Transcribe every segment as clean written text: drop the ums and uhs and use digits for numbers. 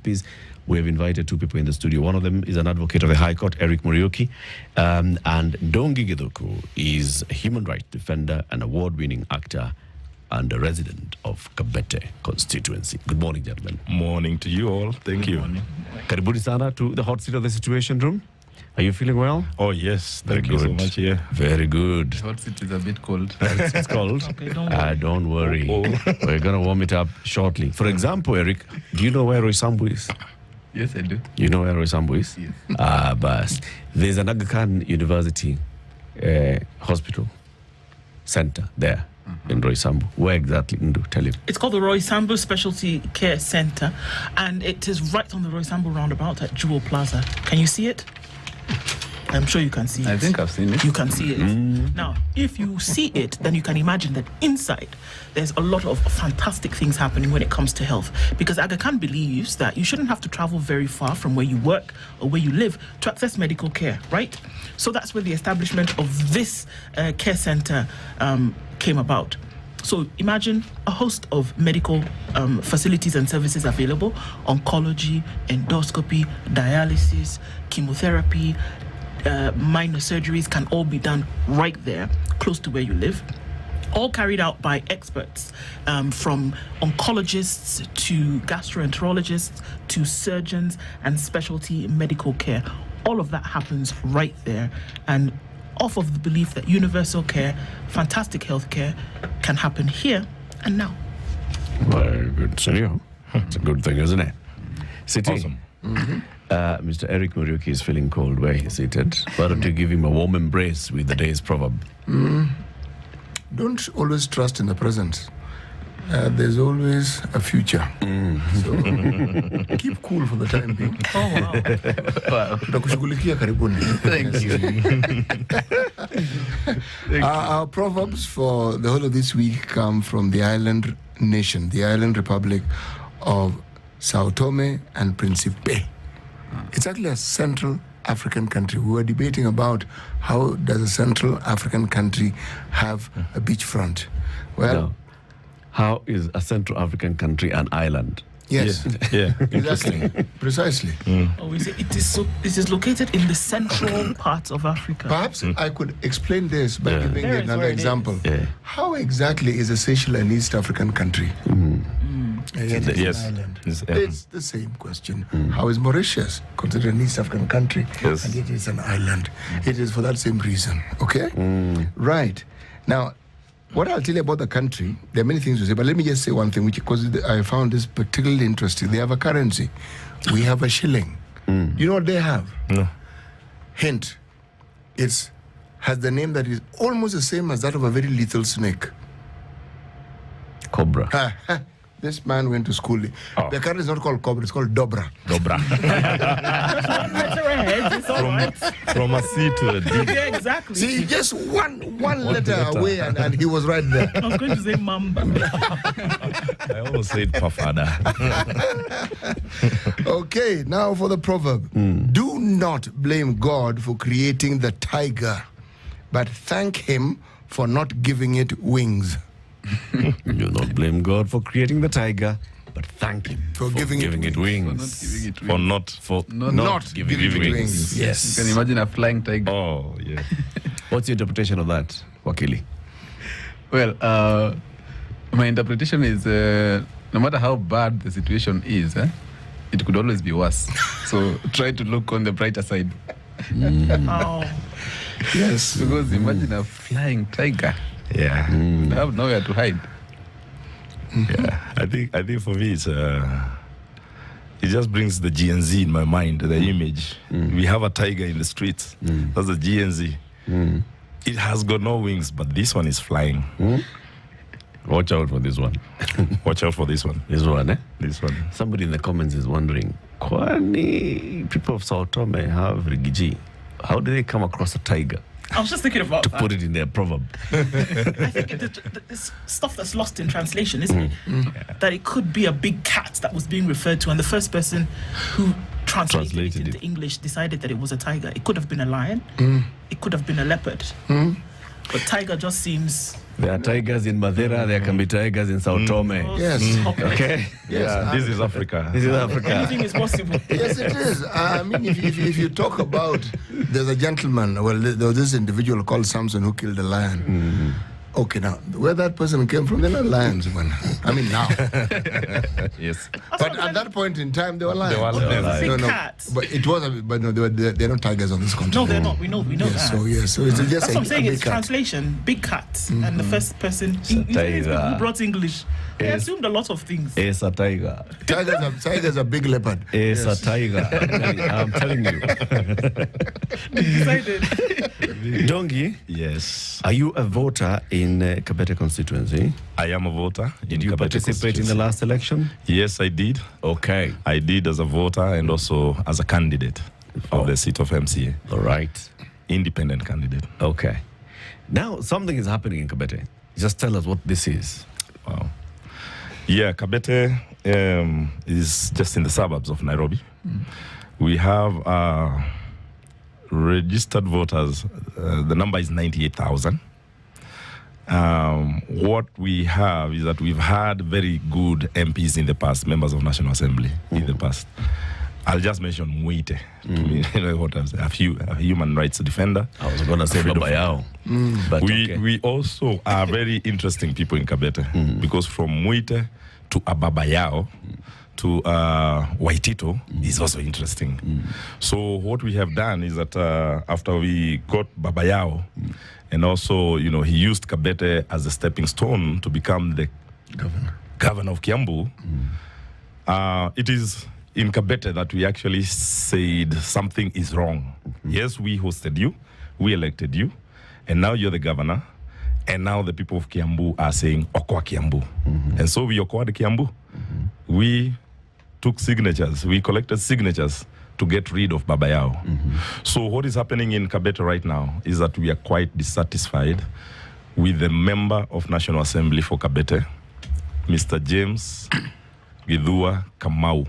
please. We have invited two people in the studio. One of them is an advocate of the High Court, Eric Muriuki, and Ndongi Githuku is a human rights defender and award-winning actor and a resident of Kabete Constituency. Good morning, gentlemen. Morning to you all. Thank you. Karibuni sana to the hot seat of the Situation Room. Are you feeling well? Oh, yes. Very Thank you so good. much. Yeah. Very good. The hot seat is a bit cold. It's cold. Okay, don't worry. Don't worry. We're going to warm it up shortly. For example, Eric, do you know where Roy Sambu is? Yes, I do. You know where Roy Sambu is? Yes. But there's an Aga Khan University hospital center there in Roy Sambu. Where exactly? Ndu, tell him. It's called the Roy Sambu Specialty Care Center, and it is right on the Roy Sambu roundabout at Jewel Plaza. Can you see it? I'm sure you can see it. I think I've seen it. You can see it. Now, if you see it, then you can imagine that inside there's a lot of fantastic things happening when it comes to health. Because Aga Khan believes that you shouldn't have to travel very far from where you work or where you live to access medical care, right? So that's where the establishment of this care center came about. So imagine a host of medical facilities and services available: oncology, endoscopy, dialysis, chemotherapy, minor surgeries can all be done right there, close to where you live. All carried out by experts, from oncologists to gastroenterologists to surgeons and specialty medical care. All of that happens right there, and off of the belief that universal care, fantastic health care, can happen here and now. Very good, Sergio. It's a good thing, isn't it? Sitting. Awesome. Mr. Eric Muriuki is feeling cold where he's seated. Why don't you give him a warm embrace with the day's proverb? Don't always trust in the present. There's always a future. So keep cool for the time being. Oh, wow. Tutakushughulikia karibuni. Thank you. Our proverbs for the whole of this week come from the island nation, the island republic of Sao Tome and Principe. It's actually a Central African country. We were debating about how does a Central African country have a beachfront. Well, No. How is a Central African country an island? yes, Yeah. exactly, precisely. Oh, we say it is located in the central part of Africa. Perhaps I could explain this by giving There is another where it example. is. Yeah. How exactly is a Seychelles an East African country? Yet it's Yes. an island. It's, It's the same question. How is Mauritius considered an East African country? Yes. And it is an island. It is for that same reason. Okay? Right. Now, what I'll tell you about the country, there are many things to say, but let me just say one thing, which because I found this particularly interesting. They have a currency. We have a shilling. You know what they have? No. Hint. It has the name that is almost the same as that of a very lethal snake. Cobra. This man went to school. Oh. The currency is not called Cobra, it's called Dobra. Dobra. It's all right. From a C to a D. Yeah, exactly. See, just one letter away and he was right there. I was going to say Mamba. I almost said Pafada. Okay, now for the proverb. Do not blame God for creating the tiger, but thank him for not giving it wings. Do not blame God for creating the tiger, but thank him For giving it wings. For not giving it For not Not giving it wings. Yes. You can imagine a flying tiger. Oh, yeah. What's your interpretation of that, Wakili? Well, my interpretation is no matter how bad the situation is, it could always be worse. So try to look on the brighter side. Oh. Yes. Because imagine a flying tiger. Yeah. You have nowhere to hide. Yeah. I think for me, it just brings the GNZ in my mind, the image. We have a tiger in the streets. That's the GNZ. It has got no wings, but this one is flying. Watch out for this one. Watch out for this one. This one, eh? This one. Somebody in the comments is wondering, kwani people of Sao Tome have rigiji? How do they come across a tiger I was just thinking about to that. put it in their proverb? I think it's stuff that's lost in translation, isn't it? That it could be a big cat that was being referred to, and the first person who translated it into English decided that it was a tiger. It could have been a lion. It could have been a leopard. But tiger just seems... There are tigers in Madeira, there can be tigers in Sao Tome. Yes. Okay? Yeah, this is Africa. This is Africa. Anything is possible. Yes, it is. I mean, if you talk about, there's a gentleman, well, there was this individual called Samson who killed a lion. Okay, now, where that person came from, they're not lions, man. I mean, now. Yes. But at that point in time, they were lions. They were lions. Big cats. But it was, but no, they're not tigers on this continent. No, they're not. We know Yes, that. so it's just That's what I'm saying. big It's cat. translation. Big cats. And the first person who brought English. They Yes. assumed a lot of things. It's a tiger. Tigers are big leopard. It's a tiger. I'm telling you. Decided. Dongi, Yes. are you a voter in Kabete Constituency? I am a voter. Did you participate in the last election? Yes, I did. Okay. I did as a voter and also as a candidate of the seat of MCA. All right. Independent candidate. Okay. Now, something is happening in Kabete. Just tell us what this is. Wow. Yeah, Kabete is just in the suburbs of Nairobi. We have registered voters. The number is 98,000. What we have is that we've had very good MPs in the past, members of National Assembly in the past. I'll just mention Muite, a human rights defender. I was going to say Freedom. Baba Yao. But okay. We also are very interesting people in Kabete because from Muite to Ababa Yao to Waitito is also interesting. So what we have done is that after we got Baba Yao, and also, he used Kabete as a stepping stone to become the governor of Kiambu. It is in Kabete that we actually said something is wrong. Yes, we hosted you, we elected you, and now you're the governor, and now the people of Kiambu are saying, Okoa Kiambu. And so we Okoa the Kiambu. We took signatures, we collected signatures to get rid of Baba Yao. So what is happening in Kabete right now is that we are quite dissatisfied with the member of National Assembly for Kabete, Mr. James Githua Kamau.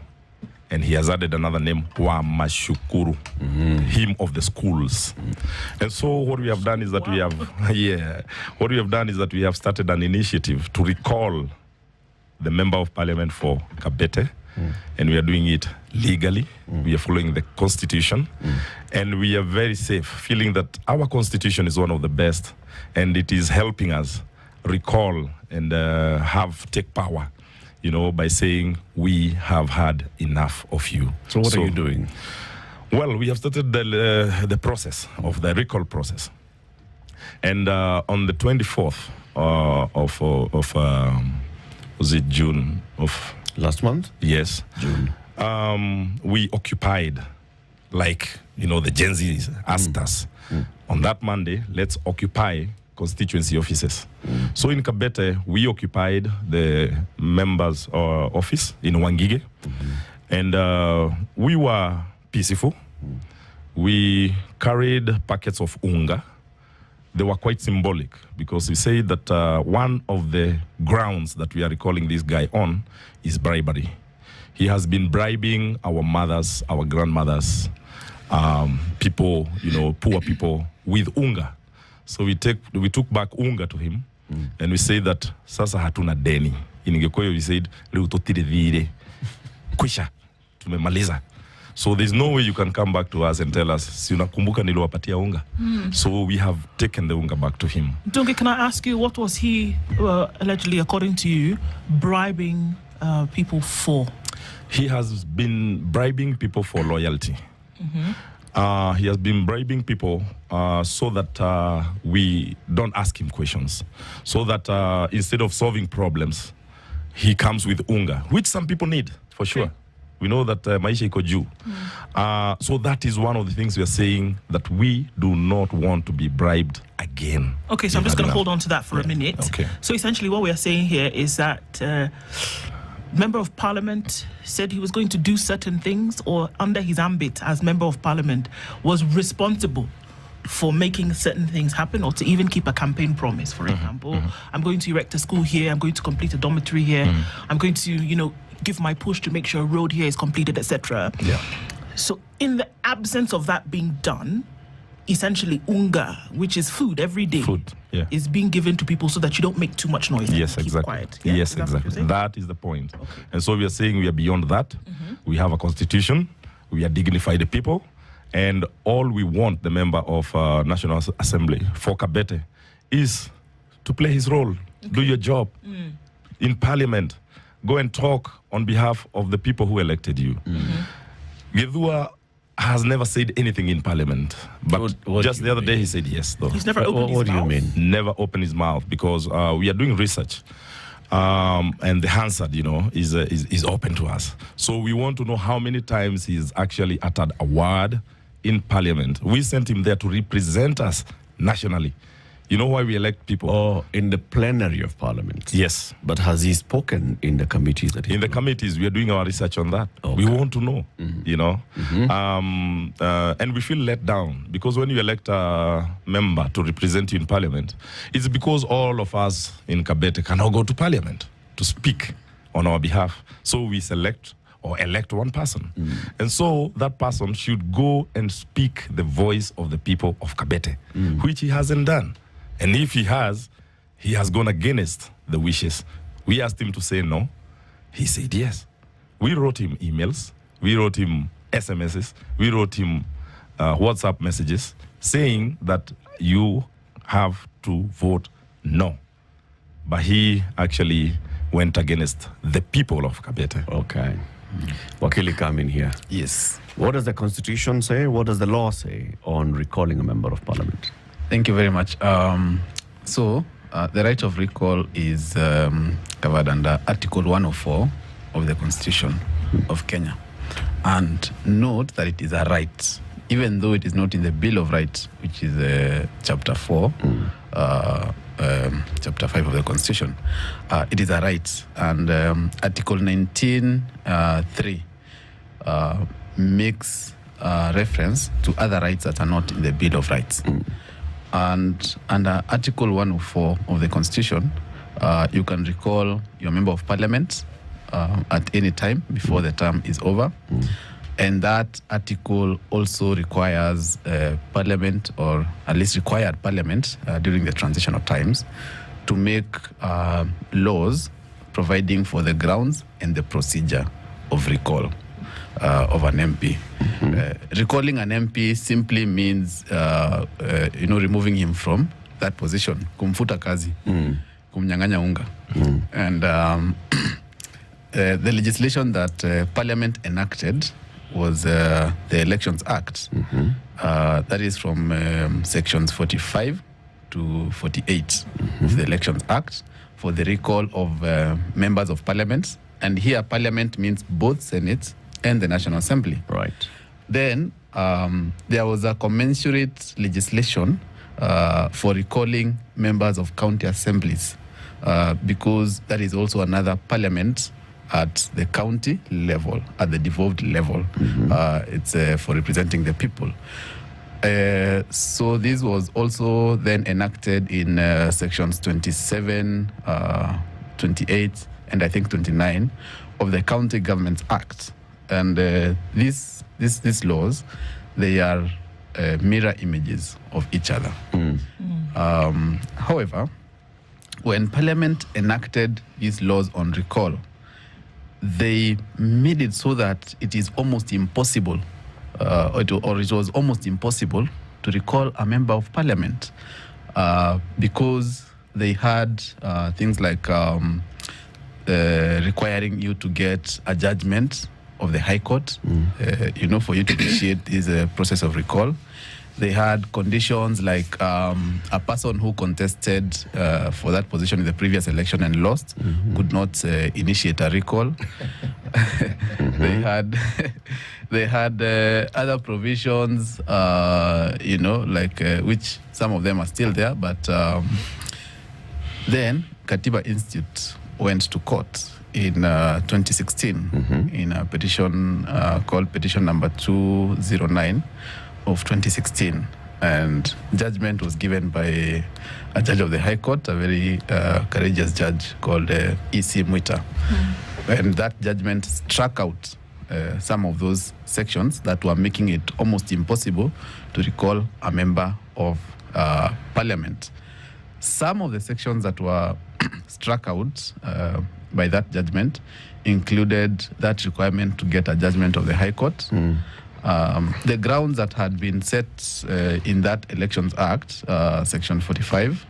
And he has added another name, Wamashukuru, him of the schools. And so what we have done is that we have started an initiative to recall the member of parliament for Kabete. And we are doing it legally. We are following the constitution. And we are very safe, feeling that our constitution is one of the best. And it is helping us recall and take power, by saying we have had enough of you. So what are you doing? Well, we have started the process of the recall process. And on the 24th was it June of... Last month? Yes. June. We occupied, the Gen Z asked us, on that Monday, let's occupy constituency offices. So in Kabete, we occupied the members' office in Wangige, and we were peaceful. We carried packets of unga. They were quite symbolic because we say that one of the grounds that we are recalling this guy on is bribery. He has been bribing our mothers, our grandmothers, people, poor people with unga. So we took back unga to him, and we say that sasa hatuna deni. In Gikuyu we said leo totire dhire, kwisha tumemaliza. So there's no way you can come back to us and tell us, si unakumbuka niliwapatia unga. So we have taken the unga back to him. Donge, can I ask you, what was he allegedly, according to you, bribing people for? He has been bribing people for loyalty. He has been bribing people so that we don't ask him questions. So that instead of solving problems, he comes with unga, which some people need, for sure. Okay. We know that maisha iko juu. So that is one of the things we are saying, that we do not want to be bribed again. Okay, so I'm just going to hold on to that for a minute. Okay. So essentially what we are saying here is that Member of Parliament said he was going to do certain things, or under his ambit as Member of Parliament was responsible for making certain things happen, or to even keep a campaign promise. For example, I'm going to erect a school here, I'm going to complete a dormitory here, I'm going to, give my push to make sure a road here is completed, etc. Yeah. So in the absence of that being done, essentially unga, which is food every day, Food, yeah. is being given to people so that you don't make too much noise. Yes, and keep exactly. quiet. Yeah? Yes, Is that what you're exactly. saying? That is the point. And so we are saying we are beyond that. We have a constitution. We are dignified people. And all we want the member of National Assembly for Kabete is to play his role, do your job in parliament, go and talk on behalf of the people who elected you. Githua has never said anything in parliament, but What just do the you other day mean? he said yes, though. He's never opened his What do you mouth. mean? Never open his mouth because we are doing research. And the Hansard, is open to us. So we want to know how many times he's actually uttered a word in parliament. We sent him there to represent us nationally. You know why we elect people? Or in the plenary of parliament? Yes. But has he spoken in the committees that he In the committees, we are doing our research on that. Okay. We want to know, and we feel let down because when you elect a member to represent you in parliament, it's because all of us in Kabete cannot go to parliament to speak on our behalf. So we select or elect one person. And so that person should go and speak the voice of the people of Kabete, which he hasn't done. And if he has gone against the wishes. We asked him to say no. He said yes. We wrote him emails. We wrote him SMSs. We wrote him WhatsApp messages saying that you have to vote no. But he actually went against the people of Kabete. Okay. Wakili, come in here. Yes. What does the Constitution say? What does the law say on recalling a member of parliament? Thank you very much. The right of recall is covered under Article 104 of the Constitution of Kenya. And note that it is a right, even though it is not in the Bill of Rights, which is Chapter 4, Chapter 5 of the Constitution. It is a right. And Article 19.3 makes reference to other rights that are not in the Bill of Rights. And under Article 104 of the Constitution, you can recall your member of parliament at any time before the term is over. And that article also requires parliament, or at least required parliament during the transitional times, to make laws providing for the grounds and the procedure of recall of an MP. Recalling an MP simply means, removing him from that position, kumfuta kazi, kumnyang'anya unga. And the legislation that Parliament enacted was the Elections Act. That is from sections 45 to 48 of the Elections Act for the recall of members of Parliament. And here, Parliament means both Senate and the National Assembly. Right. Then there was a commensurate legislation for recalling members of county assemblies because that is also another parliament at the county level, at the devolved level. It's for representing the people. So this was also then enacted in sections 27, 28, and I think 29 of the County Government Act. And these laws, they are mirror images of each other. However, when Parliament enacted these laws on recall, they made it so that it is almost impossible, or it was almost impossible to recall a member of Parliament because they had things like requiring you to get a judgment of the High Court, for you to initiate this process of recall. They had conditions like a person who contested for that position in the previous election and lost could not initiate a recall. They had other provisions, which some of them are still there. But then Katiba Institute went to court in 2016 in a petition called petition number 209 of 2016, and judgment was given by a judge of the High Court, a very courageous judge called E.C. Mwita. And that judgment struck out some of those sections that were making it almost impossible to recall a member of parliament. Some of the sections that were struck out by that judgment included that requirement to get a judgment of the High Court. The grounds that had been set in that Elections Act, Section 45,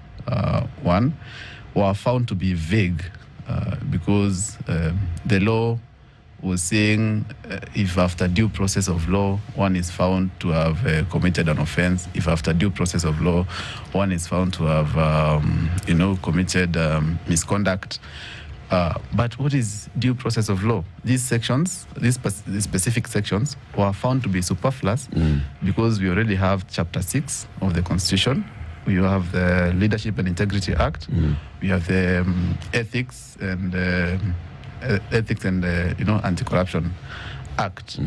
1, were found to be vague because the law was saying if after due process of law one is found to have committed an offense, if after due process of law one is found to have committed misconduct. But what is due process of law? These sections, these specific sections, were found to be superfluous because we already have Chapter 6 of the Constitution. We have the Leadership and Integrity Act. We have the Ethics and Anti-Corruption Act.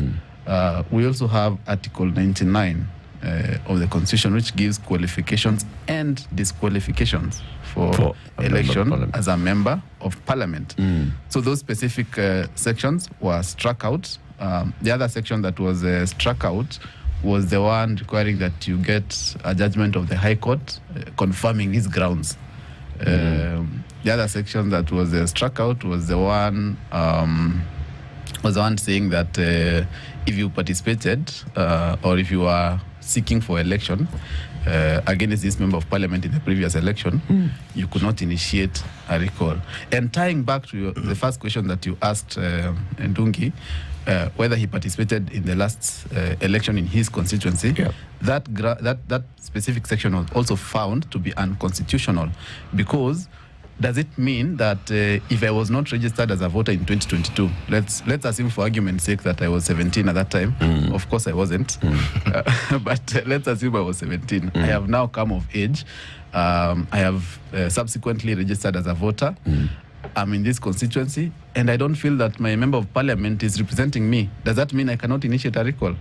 We also have Article 99 of the Constitution, which gives qualifications and disqualifications for election as a member of Parliament. So those specific sections were struck out. The other section that was struck out was the one requiring that you get a judgment of the High Court confirming these grounds. The other section that was struck out was the one saying that if you participated or if you are seeking for election against this member of parliament in the previous election, you could not initiate a recall. And tying back to the first question that you asked Ndungi, whether he participated in the last election in his constituency, that specific section was also found to be unconstitutional, because does it mean that if I was not registered as a voter in 2022, let's assume for argument's sake that I was 17 at that time. Of course I wasn't, but let's assume I was 17. I have now come of age. I have subsequently registered as a voter. I'm in this constituency, and I don't feel that my member of parliament is representing me. Does that mean I cannot initiate a recall?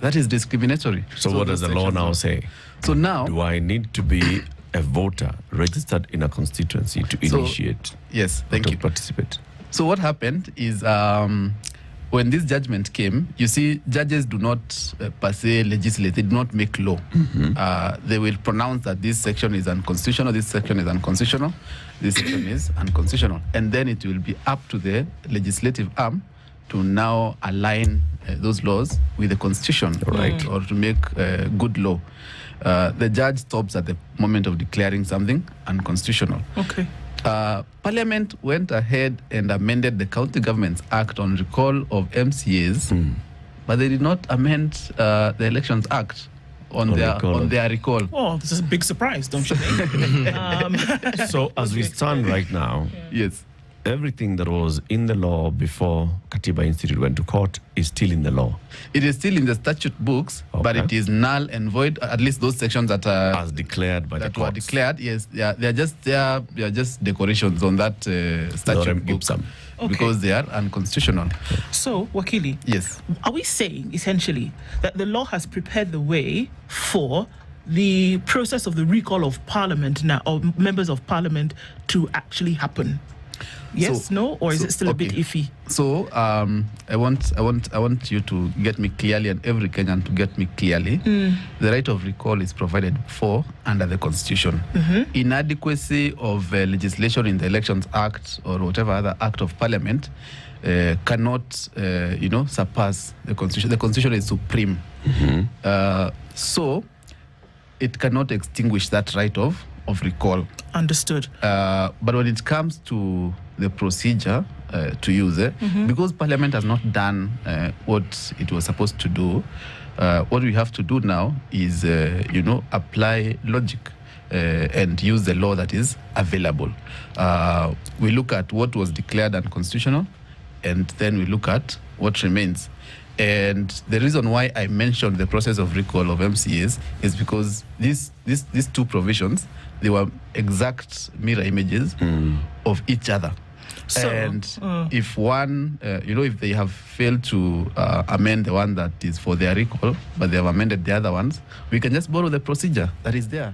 That is discriminatory. So what does the law now say? So now, do I need to be a voter registered in a constituency to initiate? Yes, thank you. Participate. So what happened is when this judgment came, you see, judges do not per se legislate, they do not make law. They will pronounce that this section is unconstitutional, this section is unconstitutional, this section is unconstitutional. And then it will be up to the legislative arm to now align those laws with the Constitution, right, or to make good law. The judge stops at the moment of declaring something unconstitutional. Okay. Parliament went ahead and amended the County Governments Act on recall of MCAs, but they did not amend the Elections Act on their recall. Oh, this is a big surprise, don't you think? So as we stand right now, yes, everything that was in the law before Katiba Institute went to court is still in the law. It is still in the statute books, but it is null and void. At least those sections that are as declared by the courts. Were declared. Yes, they are just decorations on that statute book because they are unconstitutional. So, Wakili, yes, are we saying essentially that the law has prepared the way for the process of the recall of Parliament now, or members of Parliament, to actually happen? Yes, no, or is it still a bit iffy? So I want you to get me clearly, and every Kenyan to get me clearly. The right of recall is provided for under the Constitution. Inadequacy of legislation in the Elections Act or whatever other act of Parliament cannot, surpass the Constitution. The Constitution is supreme. So it cannot extinguish that right of recall. Understood. But when it comes to the procedure to use it, because Parliament has not done what it was supposed to do, what we have to do now is, apply logic and use the law that is available. We look at what was declared unconstitutional, and then we look at what remains. And the reason why I mentioned the process of recall of MCAs is because these two provisions, they were exact mirror images of each other. So, and if one, if they have failed to amend the one that is for their recall, but they have amended the other ones, we can just borrow the procedure that is there.